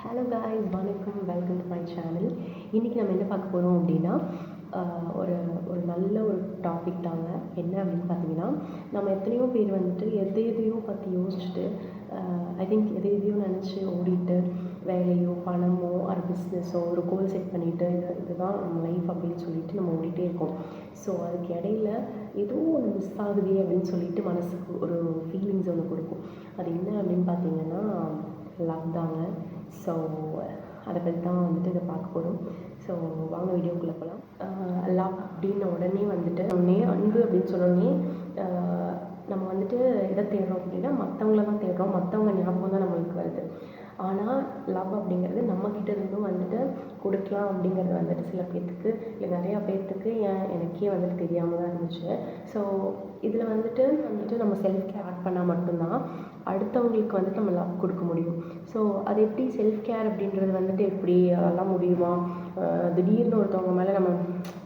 Hello guys, வணக்கம். Welcome to my channel. இன்றைக்கி நம்ம என்ன பார்க்க போகிறோம் அப்படின்னா ஒரு ஒரு நல்ல ஒரு டாபிக் தாங்க. என்ன அப்படின்னு பார்த்தீங்கன்னா, நம்ம எத்தனையோ பேர் வந்துட்டு எதையோ பற்றி யோசிச்சுட்டு ஐ திங்க் எதையோ நினச்சி ஓடிட்டு வேலையோ பணமோ ஒரு பிஸ்னஸோ ஒரு கோல் செட் பண்ணிவிட்டு இதுதான் நம்ம லைஃப் அப்படின்னு சொல்லிட்டு நம்ம ஓடிட்டே இருக்கோம். ஸோ அதுக்கு இடையில ஏதோ ஒன்று மிஸ் ஆகுதே அப்படின்னு சொல்லிட்டு மனசுக்கு ஒரு ஃபீலிங்ஸ் ஒன்று கொடுக்கும். அது என்ன அப்படின்னு பார்த்தீங்கன்னா லவ் தாங்க. ஸோ அதை பற்றி தான் வந்துட்டு இதை பார்க்க போகிறோம். ஸோ வாங்க வீடியோக்குள்ளே போகலாம். லவ் அப்படின்ன உடனே வந்துட்டு அன்பு அப்படின்னு சொன்னோடனே நம்ம வந்துட்டு எதை தேடுறோம் அப்படின்னா மற்றவங்கள தான் தேடுறோம், மற்றவங்க ஞாபகம் தான் நம்மளுக்கு வருது. ஆனால் லவ் அப்படிங்கிறது நம்மக்கிட்ட இருந்தும் வந்துட்டு கொடுக்கலாம் அப்படிங்கிறது வந்துட்டு சில பேர்த்துக்கு இல்லை நிறையா பேர்த்துக்கு எனக்கே வந்துட்டு தெரியாமல் தான் இருந்துச்சு. ஸோ இதில் வந்துட்டு நம்ம செல்ஃப் கேர் ஆட் பண்ணால் மட்டும்தான் அடுத்தவங்களுக்கு வந்துட்டு நம்ம லவ் கொடுக்க முடியும். ஸோ அது எப்படி செல்ஃப் கேர் அப்படின்றது வந்துட்டு எப்படி அதெல்லாம் முடியுமா? திடீர்னு ஒருத்தவங்க மேலே நம்ம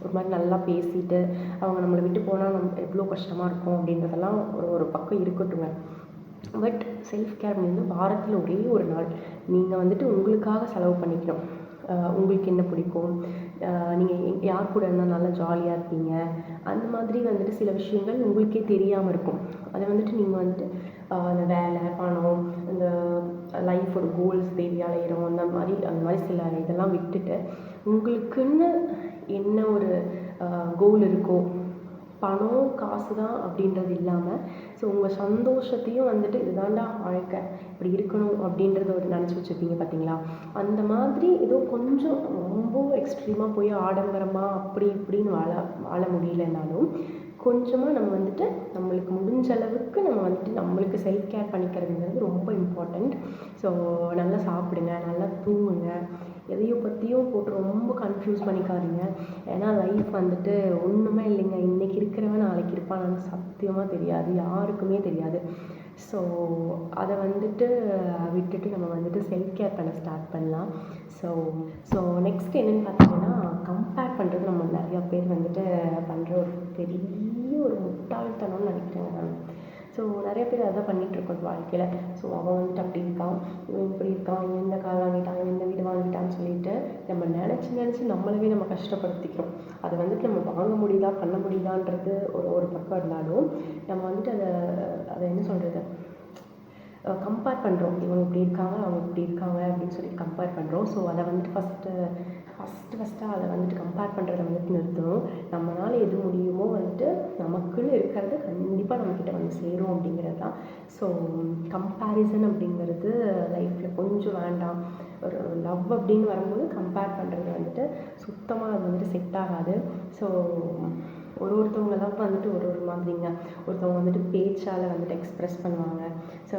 ஒரு மாதிரி நல்லா பேசிட்டு அவங்க நம்மளை விட்டு போனால் எவ்வளோ கஷ்டமாக இருக்கும் அப்படின்றதெல்லாம் ஒரு பக்கம் இருக்கட்டுங்க. பட் செல்ஃப் கேர் வந்து வாரத்தில் ஒரே ஒரு நாள் நீங்கள் வந்துட்டு உங்களுக்காக செலவு பண்ணிக்கணும். உங்களுக்கு என்ன பிடிக்கும், நீங்கள் யார் கூட இருந்தால் நல்லா ஜாலியாக இருப்பீங்க, அந்த மாதிரி வந்துட்டு சில விஷயங்கள் உங்களுக்கே தெரியாமல் இருக்கும். அதை வந்துட்டு நீங்கள் வந்துட்டு அந்த வேலை பணம் இந்த லைஃபோட கோல்ஸ் தேடி அலையிறோம் அந்த மாதிரி சில இதெல்லாம் விட்டுட்டு உங்களுக்குன்னு என்ன ஒரு கோல் இருக்கோ, பணம் காசு தான் அப்படின்றது இல்லாமல் ஸோ உங்கள் சந்தோஷத்தையும் வந்துட்டு இதுதாண்டா வாழ்க்கை இப்படி இருக்கணும் அப்படின்றத ஒரு நினச்சி வச்சுருப்பீங்க பார்த்தீங்களா? அந்த மாதிரி ஏதோ கொஞ்சம் ரொம்ப எக்ஸ்ட்ரீமாக போய் ஆடம்பரமாக அப்படி இப்படின்னு வாழ முடியலனாலும் கொஞ்சமாக நம்ம வந்துட்டு நம்மளுக்கு முடிஞ்ச அளவுக்கு நம்ம வந்துட்டு நம்மளுக்கு செல்ஃப் கேர் பண்ணிக்கிறதுங்கிறது ரொம்ப இம்பார்ட்டண்ட். ஸோ நல்லா சாப்பிடுங்க, நல்லா தூங்குங்க, எதையோ பற்றியும் போட்டு ரொம்ப கன்ஃபியூஸ் பண்ணிக்காதீங்க. ஏன்னா லைஃப் வந்துட்டு ஒன்றுமே இல்லைங்க. இன்றைக்கி இருக்கிறவன் நாளைக்கு இருப்பான்னு சத்தியமாக தெரியாது, யாருக்குமே தெரியாது. ஸோ அதை வந்துட்டு விட்டுட்டு நம்ம வந்துட்டு செல்ஃப் கேர் பண்ண ஸ்டார்ட் பண்ணலாம். ஸோ நெக்ஸ்ட் என்னென்னு பார்த்தீங்கன்னா, கம்பேர் பண்ணுறது நம்ம நிறையா பேர் வந்துட்டு பண்ணுற ஒரு பெரிய ஒரு முட்டாள்தனம்னு நினைக்கிறேங்க நான். ஸோ நிறைய பேர் அதை பண்ணிகிட்ருக்கோம் வாழ்க்கையில். ஸோ அவன் வந்துட்டு அப்படி இருக்கான், இவன் இப்படி இருக்கான், இவன் இந்த கார் வாங்கிட்டான், இவன் இந்த வீடு வாங்கிட்டான்னு சொல்லிட்டு நம்ம நினச்சி நம்மளவே நம்ம கஷ்டப்படுத்திக்கிறோம். அது வந்துட்டு நம்ம வாங்க முடியுதா பண்ண முடியுதான்றது ஒரு பக்கம் இருந்தாலும் நம்ம வந்துட்டு அதை என்ன சொல்கிறது, கம்பேர் பண்ணுறோம். இவங்க இப்படி இருக்காங்க, அவங்க இப்படி இருக்காங்க அப்படின்னு சொல்லி கம்பேர் பண்ணுறோம். ஸோ அதை வந்துட்டு ஃபஸ்ட்டு அதை வந்துட்டு கம்பேர் பண்ணுறதை வந்துட்டு நிறுத்தணும். நம்மளால் எது முடியுமோ வந்துட்டு நமக்குன்னு இருக்கிறது கண்டிப்பாக நம்மக்கிட்ட வந்து சேரும் அப்படிங்கிறது தான். ஸோ கம்பேரிசன் அப்படிங்கிறது லைஃப்பில் கொஞ்சம் வேண்டாம். ஒரு லவ் அப்படின்னு வரும்போது கம்பேர் பண்ணுறது வந்துட்டு சுத்தமாக அது வந்துட்டு செட் ஆகாது. ஸோ ஒருத்தவங்க லவ் வந்துட்டு ஒரு மாதிரிங்க. ஒருத்தவங்க வந்துட்டு பேச்சால் வந்துட்டு எக்ஸ்ப்ரெஸ் பண்ணுவாங்க. ஸோ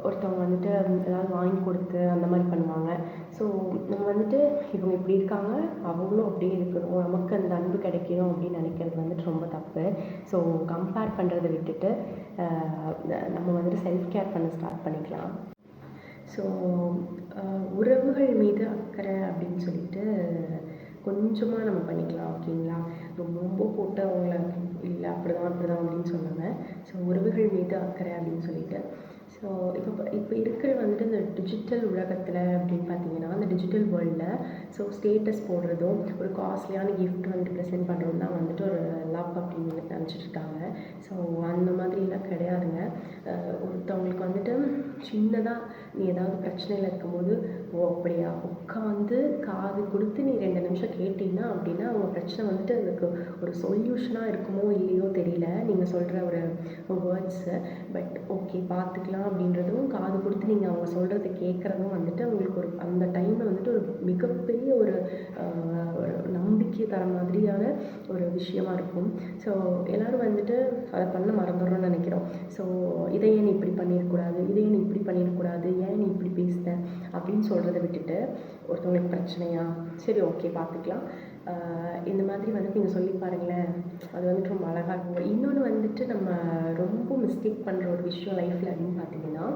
ஒருத்தவங்க வந்துட்டு ஏதாவது வாங்கி கொடுத்து அந்த மாதிரி பண்ணுவாங்க. ஸோ நம்ம வந்துட்டு இவங்க இப்படி இருக்காங்க, அவங்களும் அப்படியே இருக்கணும், நமக்கு அந்த அன்பு கிடைக்கணும் அப்படின்னு நினைக்கிறது வந்துட்டு ரொம்ப தப்பு. ஸோ கம்பேர் பண்ணுறதை விட்டுட்டு நம்ம வந்துட்டு செல்ஃப் கேர் பண்ண ஸ்டார்ட் பண்ணிக்கலாம். ஸோ உறவுகள் மீது அக்கறை அப்படின்னு சொல்லிட்டு கொஞ்சமாக நம்ம பண்ணிக்கலாம், ஓகேங்களா? ரொம்ப போட்டு அவங்கள இல்லை அப்படிதான் அப்படின்னு சொன்னாங்க. ஸோ உறவுகள் மீது அக்கறை அப்படின்னு சொல்லிட்டு ஸோ இப்போ இருக்கிற வந்துட்டு இந்த டிஜிட்டல் உலகத்தில் அப்படின்னு பார்த்தீங்கன்னா, அந்த டிஜிட்டல் வேர்ல்டில் ஸோ ஸ்டேட்டஸ் போடுறதும் ஒரு காஸ்ட்லியான கிஃப்ட் வந்துட்டு ப்ரெசென்ட் பண்ணுறதும் தான் வந்துட்டு ஒரு லவ் அப்படின்னு நினச்சிட்ருக்காங்க. ஸோ அந்த மாதிரிலாம் கிடையாதுங்க. ஒருத்தவங்களுக்கு வந்துட்டு சின்னதாக நீ ஏதாவது பிரச்சனையில் இருக்கும்போது ஓ அப்படியா உட்காந்து காது கொடுத்து நீ 2 நிமிஷம் கேட்டிங்கன்னா அப்படின்னா அவங்க பிரச்சனை வந்துட்டு அதுக்கு ஒரு சொல்யூஷனாக இருக்குமோ இல்லையோ தெரியல, நீங்கள் சொல்கிற ஒரு வேர்ட்ஸு. பட் ஓகே பார்த்துக்கலாம் அப்படின்றதும் காது கொடுத்து நீங்கள் அவங்க சொல்கிறத கேட்குறதும் வந்துட்டு அவங்களுக்கு ஒரு அந்த டைமில் வந்துட்டு ஒரு மிகப்பெரிய ஒரு நம்பிக்கை தர மாதிரியான ஒரு விஷயமா இருக்கும். ஸோ எல்லோரும் வந்துட்டு அதை பண்ண மறந்துடுறோன்னு நினைக்கிறோம். ஸோ இதை ஏன் நீ இப்படி பண்ணிடக்கூடாது, இதை ஏன் நீ இப்படி பண்ணிடக்கூடாது, ஏன் நீ இப்படி பேசுத அப்படின்னு சொல்கிறத விட்டுட்டு ஒருத்தவங்களுக்கு பிரச்சனையா சரி ஓகே பார்த்துக்கலாம் இந்த மாதிரி வந்துட்டு நீங்கள் சொல்லி பாருங்களேன், அது வந்துட்டு ரொம்ப அழகாக இருக்கும். இன்னொன்று வந்துட்டு நம்ம ரொம்ப மிஸ்டேக் பண்ணுற ஒரு விஷயம் லைஃப்பில் அப்படின்னு பார்த்தீங்கன்னா,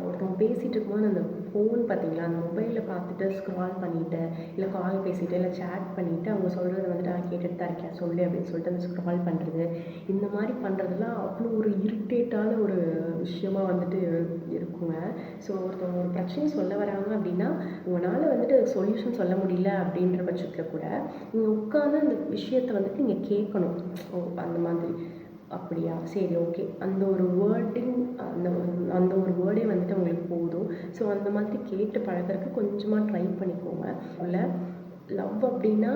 ஒருத்தவங்க பேசிகிட்டு இருக்கும்போது அந்த ஃபோன் பார்த்தீங்களா, அந்த மொபைலில் பார்த்துட்டு ஸ்க்ரால் பண்ணிவிட்டு, இல்லை கால் பேசிவிட்டு, இல்லை சேட் பண்ணிவிட்டு அவங்க சொல்கிறத வந்துட்டு நான் கேட்டுட்டு தான் இருக்கேன் சொல்லு அப்படின்னு சொல்லிட்டு அந்த ஸ்க்ரால் பண்ணுறது, இந்த மாதிரி பண்ணுறதுலாம் அவ்வளோ ஒரு இரிட்டேட்டான ஒரு விஷயமா வந்துட்டு இருக்குங்க. ஸோ ஒருத்தவங்க ஒரு பிரச்சனை சொல்ல வராங்க அப்படின்னா உங்களால் வந்துட்டு சொல்யூஷன் சொல்ல முடியல அப்படின்ற பட்சத்தில் கூட நீங்கள் உட்காந்து அந்த விஷயத்தை வந்துட்டு நீங்கள் கேட்கணும். அந்த மாதிரி அப்படியா, சரி, ஓகே, அந்த ஒரு வேர்டிங், அந்த ஒரு வேர்டே வந்துட்டு உங்களுக்கு போதும். ஸோ அந்த மாதிரி கேட்டு பழகிறதுக்கு கொஞ்சமாக ட்ரை பண்ணிக்கோங்க. இல்லை லவ் அப்படின்னா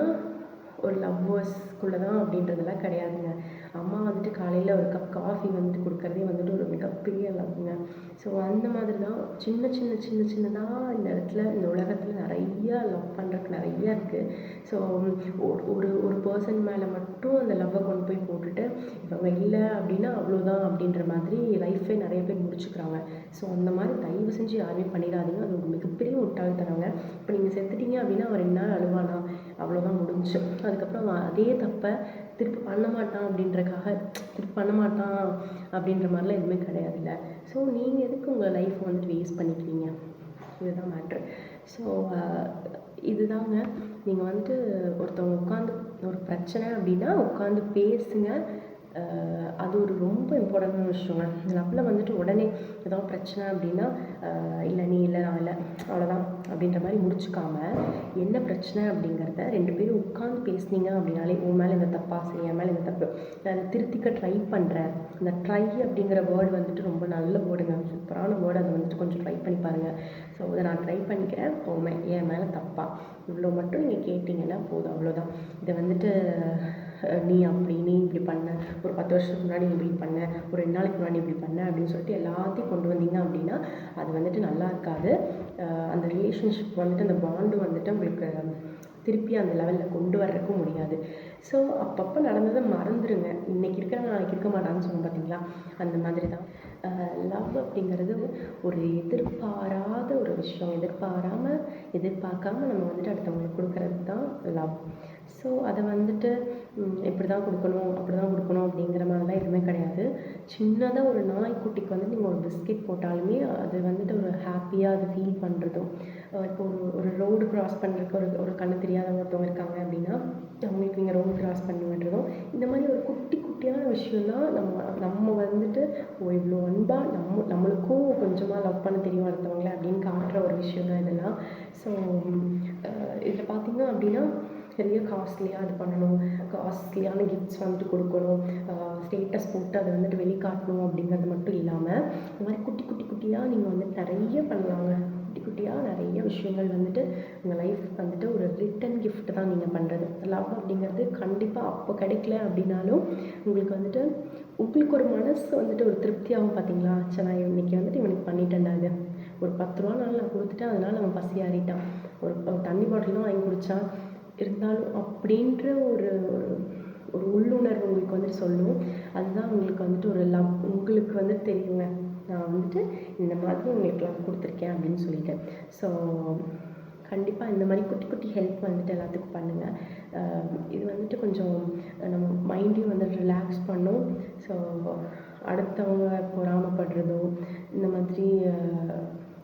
ஒரு லவ்வர்ஸ்குள்ளே தான் அப்படின்றதெல்லாம் கிடையாதுங்க. அம்மா வந்துட்டு காலையில் ஒரு கப் காஃபி வந்துட்டு கொடுக்குறதே வந்துட்டு ஒரு மிகப்பெரிய லவ்ங்க. ஸோ அந்த மாதிரி தான் சின்னதாக இந்த இடத்துல இந்த உலகத்தில் நிறையா லவ் பண்ணுறதுக்கு நிறையா இருக்குது. ஸோ ஒரு ஒரு பர்சன் மேலே மட்டும் அந்த லவ்வை கொண்டு போய் போட்டுட்டு இவங்க இல்லை அப்படின்னா அவ்வளோதான் அப்படின்ற மாதிரி லைஃபே நிறைய பேர் முடிச்சுக்கிறாங்க. ஸோ அந்த மாதிரி தயவு செஞ்சு யாருமே பண்ணிடாதீங்க. அது ஒரு மிகப்பெரிய முட்டாள்தனங்க. இப்போ நீங்கள் செத்துட்டீங்க அப்படின்னா அவன் 2 நாள் அழுவானா, அவ்வளோதான், முடிஞ்சு. அதுக்கப்புறம் அவன் அதே தப்பை திருப்பி பண்ண மாட்டான் திருப்பி பண்ண மாட்டான் அப்படின்ற மாதிரிலாம் எதுவுமே கிடையாதுல்ல. ஸோ நீங்கள் எதுக்கு உங்கள் லைஃப்பை வந்துட்டு வேஸ்ட் பண்ணிக்கிறீங்க? இதுதான் மேட்ரு. ஸோ இதுதாங்க. நீங்கள் வந்துட்டு ஒருத்தவங்க உட்காந்து ஒரு பிரச்சனை அப்படின்னா உட்காந்து பேசுங்க. அது ஒரு ரொம்ப இம்பார்ட்டண்டான விஷயங்க. லவ்வில் வந்துட்டு உடனே ஏதாவது பிரச்சனை அப்படின்னா இல்லை நீ இல்லை நான் இல்லை அவ்வளோதான் அப்படின்ற மாதிரி முடிச்சுக்காம, என்ன பிரச்சனை அப்படிங்கிறத 2 பேரும் உட்காந்து பேசுனீங்க அப்படின்னாலே, உன் மேலே இந்த தப்பா, சரி என் மேலே இந்த தப்பு, நான் அதை திருத்திக்க ட்ரை பண்ணுறேன். இந்த ட்ரை அப்படிங்கிற வேர்டு வந்துட்டு ரொம்ப நல்ல வேர்டுங்க, சூப்பரான வேர்டு. அதை வந்துட்டு கொஞ்சம் ட்ரை பண்ணி பாருங்கள். ஸோ அதை நான் ட்ரை பண்ணிக்கிறேன், என் மேலே தப்பா, இவ்வளோ மட்டும் நீங்கள் கேட்டிங்கன்னா போதும், அவ்வளோதான். இதை வந்துட்டு நீ இப்படி பண்ண, ஒரு 10 வருஷத்துக்கு முன்னாடி நீ இப்படி பண்ண, ஒரு 2 நாளைக்கு முன்னாடி இப்படி பண்ண அப்படின்னு சொல்லிட்டு எல்லாத்தையும் கொண்டு வந்தீங்க அப்படின்னா அது வந்துட்டு நல்லா இருக்காது. அந்த ரிலேஷன்ஷிப் வந்துட்டு அந்த பாண்டு வந்துட்டு உங்களுக்கு திருப்பி அந்த லெவலில் கொண்டு வர்றதுக்கும் முடியாது. ஸோ அப்பப்போ நடந்ததை மறந்துடுங்க. இன்றைக்கி இருக்கிற நாளைக்கு இருக்க மாட்டான்னு சொன்னோம் பார்த்தீங்களா, அந்த மாதிரி தான். லவ் அப்படிங்கிறது ஒரு எதிர்பாராத ஒரு விஷயம். எதிர்பார்க்காம நம்ம வந்துட்டு அடுத்தவங்களுக்கு கொடுக்கறது தான் லவ். ஸோ அதை வந்துட்டு இப்படி தான் கொடுக்கணும், அப்படி தான் கொடுக்கணும் அப்படிங்கிற மாதிரிலாம் எதுவுமே கிடையாது. சின்னதாக ஒரு நாய்க்குட்டிக்கு வந்து நீங்கள் ஒரு பிஸ்கெட் போட்டாலுமே அது வந்துட்டு ஒரு ஹாப்பியாக அது ஃபீல் பண்ணுறதும், இப்போ ஒரு ரோடு க்ராஸ் பண்ணுறதுக்கு ஒரு கண்ணு தெரியாத ஒருத்தவங்க இருக்காங்க அப்படின்னா அவங்களுக்கு நீங்கள் ரோடு க்ராஸ் பண்ணி விடுறதும், இந்த மாதிரி ஒரு குட்டியான விஷயம்தான் நம்ம வந்துட்டு இவ்வளோ அன்பாக நம்மளுக்கும் கொஞ்சமாக லவ் பண்ண தெரியும் அடுத்தவங்கள அப்படின்னு காட்டுற ஒரு விஷயம் தான் இதெல்லாம். ஸோ இதில் பார்த்திங்க அப்படின்னா நிறைய காஸ்ட்லியாக இது பண்ணணும், காஸ்ட்லியான கிஃப்ட்ஸ் வந்துட்டு கொடுக்கணும், ஸ்டேட்டஸ் போட்டு அதை வந்துட்டு வெளிக்காட்டணும் அப்படிங்கிறது மட்டும் இல்லாமல் இந்த மாதிரி குட்டியாக நீங்கள் வந்துட்டு நிறைய பண்ணலாங்க. குட்டியாக நிறைய விஷயங்கள் வந்துட்டு உங்கள் லைஃப் வந்துட்டு ஒரு ரிட்டன் கிஃப்ட் தான் நீங்கள் பண்ணுறது. லவ் அப்படிங்கிறது கண்டிப்பாக அப்போ கிடைக்கல அப்படின்னாலும் உங்களுக்கு வந்துட்டு உங்களுக்கு ஒரு மனசு வந்துட்டு ஒரு திருப்தியாகும். பார்த்தீங்களா, சரி நான் இன்றைக்கி வந்துட்டு இவனுக்கு பண்ணிட்டேன்டா, இது ஒரு 10 ரூபானாலும் நான் கொடுத்துட்டேன், அதனால் அவன் பசி ஆறிட்டான், ஒரு தண்ணி பாட்டில் தான் வாங்கி குடித்தான் இருந்தாலும் அப்படின்ற ஒரு ஒரு உள்ளுணர்வு உங்களுக்கு வந்துட்டு சொல்லும். அதுதான் உங்களுக்கு வந்துட்டு ஒரு லவ். உங்களுக்கு வந்துட்டு தெரியுங்க, நான் வந்துட்டு இந்த மாதிரி உங்களுக்கு லவ் கொடுத்துருக்கேன் அப்படின்னு சொல்லிட்டு. ஸோ கண்டிப்பாக இந்த மாதிரி குட்டி ஹெல்ப் வந்துட்டு எல்லாத்துக்கும் பண்ணுங்கள். இது வந்துட்டு கொஞ்சம் நம்ம மைண்டையும் வந்துட்டு ரிலாக்ஸ் பண்ணும். ஸோ அடுத்தவங்க பொறாமைப்படுறதோ இந்த மாதிரி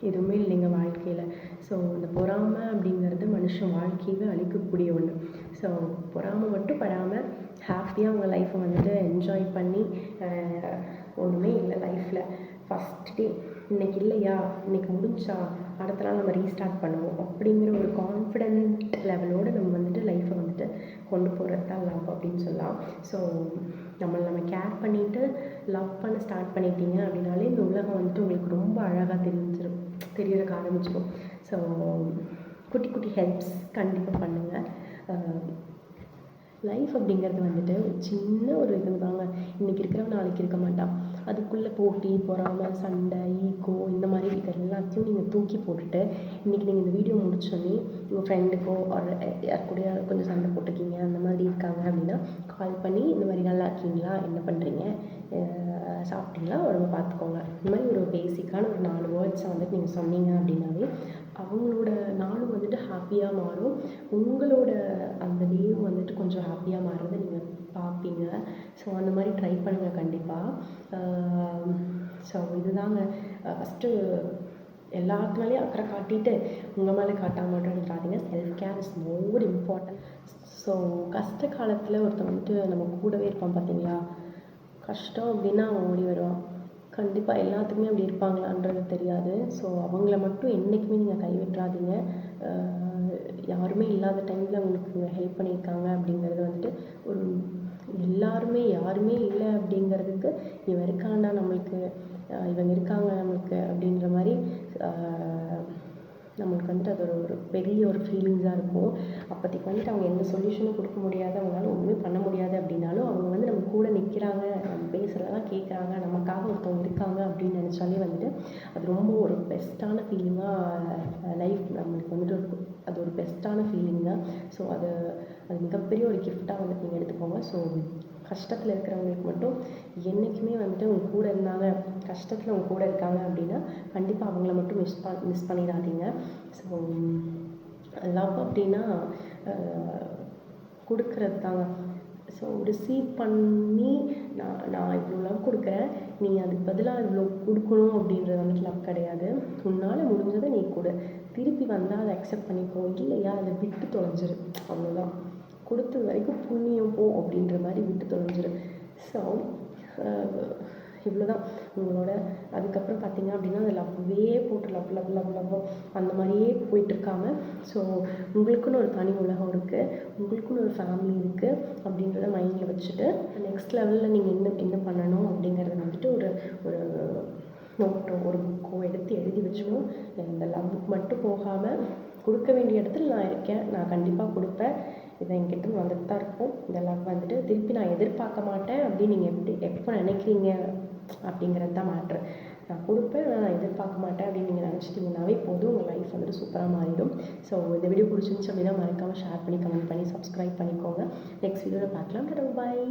எதுவுமே இல்லைங்க வாழ்க்கையில். ஸோ இந்த பொறாமை அப்படிங்கிறது மனுஷன் வாழ்க்கையவே அழிக்கக்கூடிய ஒன்று. ஸோ பொறாமை மட்டும் படாமல் ஹாப்பியாக உங்கள் லைஃப்பை வந்துட்டு என்ஜாய் பண்ணி, ஒன்றுமே இல்லை லைஃப்பில், ஃபஸ்ட் டே இன்றைக்கி இல்லையா, இன்றைக்கி முடிஞ்சா அடுத்த நாள் நம்ம ரீஸ்டார்ட் பண்ணுவோம் அப்படிங்கிற ஒரு கான்ஃபிடென்ட் லெவலோடு நம்ம வந்துட்டு லைஃப்பை வந்துட்டு கொண்டு போகிறது தான் லவ் அப்படின்னு சொல்லலாம். ஸோ நம்ம கேர் பண்ணிவிட்டு லவ் பண்ண ஸ்டார்ட் பண்ணிட்டீங்க அப்படின்னாலே இந்த உலகம் வந்துட்டு உங்களுக்கு ரொம்ப அழகாக தெரியறதுக்கு ஆரம்பிச்சிடும். ஸோ குட்டி ஹெல்ப்ஸ் கண்டிப்பாக பண்ணுங்கள். லைஃப் அப்படிங்கிறது வந்துட்டு ஒரு சின்ன ஒரு இது தாங்க. இன்றைக்கி இருக்கிறவன் நாளைக்கு இருக்க மாட்டான். அதுக்குள்ளே போட்டி, பொறாமை, சண்டை, ஈகோ இந்த மாதிரி இது எல்லாத்தையும் நீங்கள் தூக்கி போட்டுட்டு இன்றைக்கி நீங்கள் இந்த வீடியோ முடிச்சோன்னே உங்கள் ஃப்ரெண்டுக்கோ ஒரு யார் கூட கொஞ்சம் சண்டை போட்டுக்கிங்க அந்த மாதிரி இருக்காங்க அப்படின்னா கால் பண்ணி இந்த மாதிரி நல்லா இருக்கீங்களா, என்ன பண்ணுறீங்க, சாப்பிட்டீங்களா, உடம்பு பார்த்துக்கோங்க, இந்த மாதிரி ஒரு பேசிக்கான ஒரு 4 வேர்ட்ஸை வந்துட்டு நீங்கள் சொன்னீங்க அப்படின்னாவே அவங்களோட நாளும் வந்துட்டு ஹாப்பியாக மாறும். உங்களோட அந்த டேவும் வந்துட்டு கொஞ்சம் ஹாப்பியாக மாறுறதை நீங்கள் பார்ப்பீங்க. ஸோ அந்த மாதிரி ட்ரை பண்ணுங்கள் கண்டிப்பாக. ஸோ இதுதாங்க ஃபஸ்ட்டு எல்லாத்து மேலேயும் அக்கறை காட்டிட்டு உங்கள் மேலே காட்டாமல் மட்டும் இருந்துடாதீங்க. Self care is more important. So கஷ்ட காலத்தில் ஒருத்தன் வந்துட்டு நம்ம கூடவே இருப்பான் பார்த்தீங்களா? கஷ்டம் அப்படின்னா அவன் ஓடி வருவான். கண்டிப்பாக எல்லாத்துக்குமே அப்படி இருப்பாங்களான்றது தெரியாது. ஸோ அவங்கள மட்டும் என்றைக்குமே நீங்கள் கைவிட்றாதீங்க. யாருமே இல்லாத டைமில் அவங்களுக்கு ஹெல்ப் பண்ணியிருக்காங்க அப்படிங்கிறது வந்துட்டு ஒரு யாருமே இல்லை அப்படிங்கிறதுக்கு இவன் இருக்காண்டா நம்மளுக்கு, இவங்க இருக்காங்க நம்மளுக்கு அப்படின்ற மாதிரி நம்மளுக்கு வந்துட்டு அது ஒரு பெரிய ஒரு ஃபீலிங்ஸாக இருக்கும். அப்போதைக்கு வந்துட்டு அவங்க எந்த சொல்யூஷனும் கொடுக்க முடியாது, அவங்களால ஒன்றுமே பண்ண முடியாது அப்படின்னாலும் அவங்க வந்து நம்ம கூட நிற்கிறாங்க, நம்ம பேசுகிறதெல்லாம் கேட்குறாங்க, நமக்காக ஒருத்தவங்க இருக்காங்க அப்படின்னு நினச்சாலே வந்துட்டு அது ரொம்ப ஒரு பெஸ்ட்டான ஃபீலிங்காக லைஃப் நம்மளுக்கு வந்துட்டு இருக்கும். அது ஒரு பெஸ்ட்டான ஃபீலிங் தான். ஸோ அது மிகப்பெரிய ஒரு கிஃப்டாக வந்துட்டு நீங்கள் எடுத்துக்கோங்க. ஸோ கஷ்டத்தில் இருக்கிறவங்களுக்கு மட்டும் என்றைக்குமே வந்துட்டு உங்க கூட இருந்தாங்க, கஷ்டத்தில் உங்க கூட இருக்காங்க அப்படின்னா கண்டிப்பாக அவங்கள மட்டும் மிஸ் பண்ணிடாதீங்க. ஸோ லவ் அப்படின்னா கொடுக்கறது தாங்க. ஸோ ரிசீவ் பண்ணி நான் இவ்வளோ லவ் கொடுக்குறேன், நீ அதுக்கு பதிலாக இவ்வளோ கொடுக்கணும் அப்படின்றது வந்துட்டு லவ் கிடையாது. உன்னால் முடிஞ்சதை நீ கொடு, திருப்பி வந்தால் அதை அக்செப்ட் பண்ணிக்கோ, இல்லையா அதை விட்டு தொலைஞ்சிரு, அவ்வளோதான். கொடுத்தது வரைக்கும் புண்ணியம் போ அப்படின்ற மாதிரி விட்டு தொலைஞ்சிரு. ஸோ இவ்வளோ தான் உங்களோட. அதுக்கப்புறம் பார்த்தீங்க அப்படின்னா அந்த லவ்வே போட்டு லவ் அந்த மாதிரியே போயிட்டுருக்காம, ஸோ உங்களுக்குன்னு ஒரு தனி உலகம் இருக்குது, உங்களுக்குன்னு ஒரு ஃபேமிலி இருக்குது அப்படின்றத மைண்டில் வச்சுட்டு நெக்ஸ்ட் லெவலில் நீங்கள் என்ன பண்ணணும் அப்படிங்கிறத வந்துட்டு ஒரு நோட்டோ ஒரு புக்கோ எடுத்து எழுதி வச்சுக்கணும். இந்த லவ்வுக்கு மட்டும் போகாமல் கொடுக்க வேண்டிய இடத்துல நான் இருக்கேன், நான் கண்டிப்பாக கொடுப்பேன், இதை என்கிட்ட வந்துட்டு தான் இருக்கும். இந்த லவ் வந்துட்டு திருப்பி நான் எதிர்பார்க்க மாட்டேன் அப்படின்னு நீங்கள் எப்போ நினைக்கிறீங்க அப்படிங்கிறது தான் மேட்ரு. நான் கொடுப்பேன், நான் எதிர்பார்க்க மாட்டேன் அப்படின்னு நீங்கள் நினச்சிட்டிங்கனாவே போதும், உங்கள் லைஃப் வந்துட்டு சூப்பராக மாறிடும். ஸோ இந்த வீடியோ பிடிச்சிருந்துச்சு அப்படின்னா மறக்காமல் ஷேர் பண்ணி கமெண்ட் பண்ணி சப்ஸ்கிரைப் பண்ணிக்கோங்க. நெக்ஸ்ட் வீடியோவில் பார்க்கலாம். பாய்.